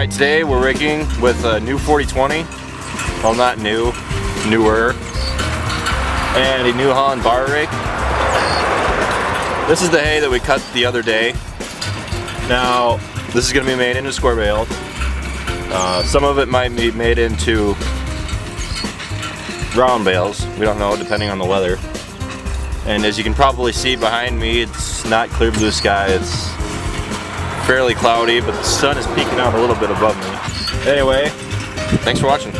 Alright, today we're raking with a new 4020. Well, not new, newer. And a New Holland bar rake. This is the hay that we cut the other day. Now, this is going to be made into square bale. Some of it might be made into round bales. We don't know, depending on the weather. And as you can probably see behind me, it's not clear blue sky. It's fairly cloudy, but the sun is peeking out a little bit above me. Anyway, thanks for watching.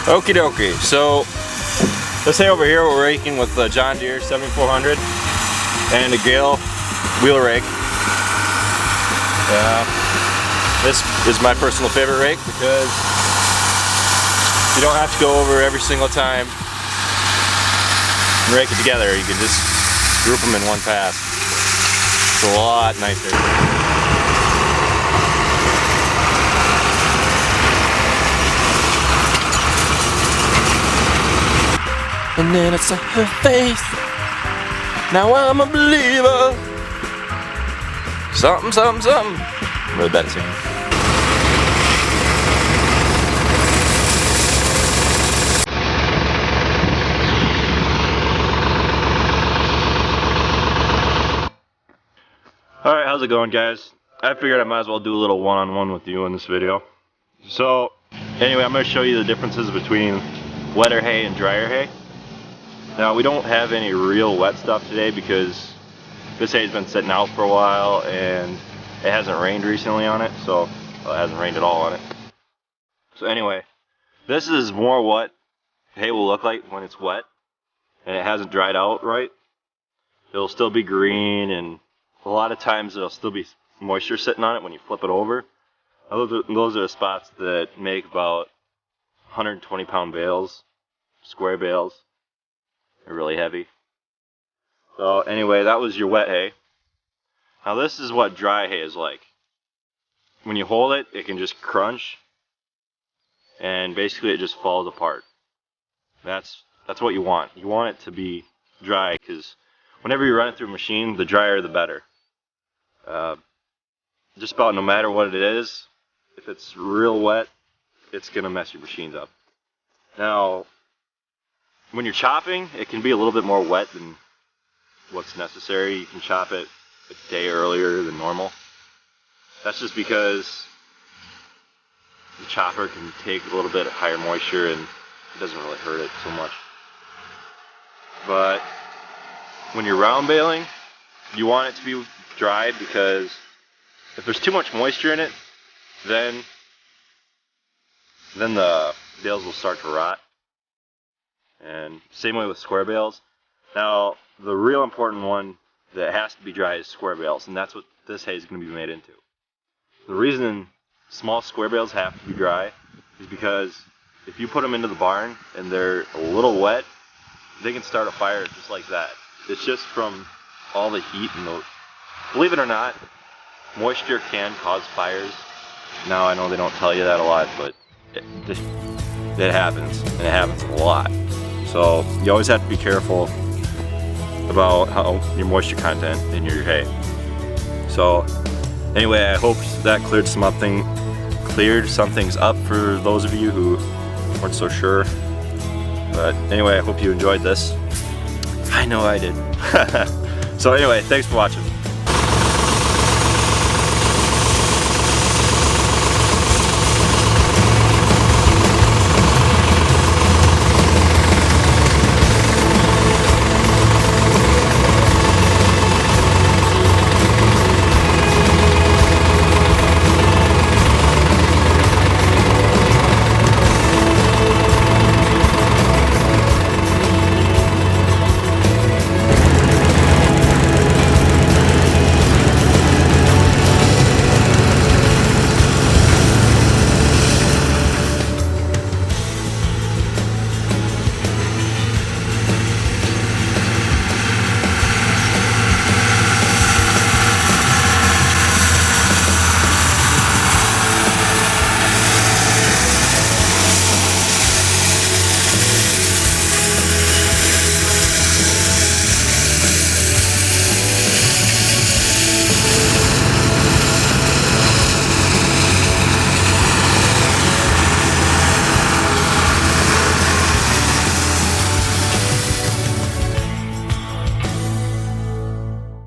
Okie dokie, so this hay over here we're raking with the John Deere 7400 and a Gale wheel rake. This is my personal favorite rake because you don't have to go over every single time and rake it together. You can just group them in one pass. It's a lot nicer. And then I saw her face. Now I'm a believer. Something, something, something. I'm really bad at singing. Alright, how's it going, guys? I figured I might as well do a little one-on-one with you in this video. So, anyway, I'm going to show you the differences between wetter hay and drier hay. Now, we don't have any real wet stuff today because this hay's been sitting out for a while and it hasn't rained recently on it, so well, it hasn't rained at all on it. So anyway, this is more what hay will look like when it's wet and it hasn't dried out right. It'll still be green, and a lot of times there'll still be moisture sitting on it when you flip it over. Those are the spots that make about 120 pound bales, square bales. They're really heavy. So anyway, that was your wet hay. Now this is what dry hay is like. When you hold it, it can just crunch, and basically it just falls apart. That's what you want. You want it to be dry, because whenever you run it through a machine, the drier the better. Just about no matter what it is, if it's real wet, it's gonna mess your machines up. Now, when you're chopping, it can be a little bit more wet than what's necessary. You can chop it a day earlier than normal. That's just because the chopper can take a little bit higher moisture and it doesn't really hurt it so much. But when you're round baling, you want it to be dry, because if there's too much moisture in it, then the bales will start to rot. And same way with square bales. Now, the real important one that has to be dry is square bales, and that's what this hay is going to be made into. The reason small square bales have to be dry is because if you put them into the barn and they're a little wet, they can start a fire just like that. It's just from all the heat and the... Believe it or not, moisture can cause fires. Now, I know they don't tell you that a lot, but it happens, and it happens a lot. So you always have to be careful about how your moisture content in your hay. So anyway, I hope that cleared some things up for those of you who weren't so sure. But anyway, I hope you enjoyed this. I know I did. So anyway, thanks for watching.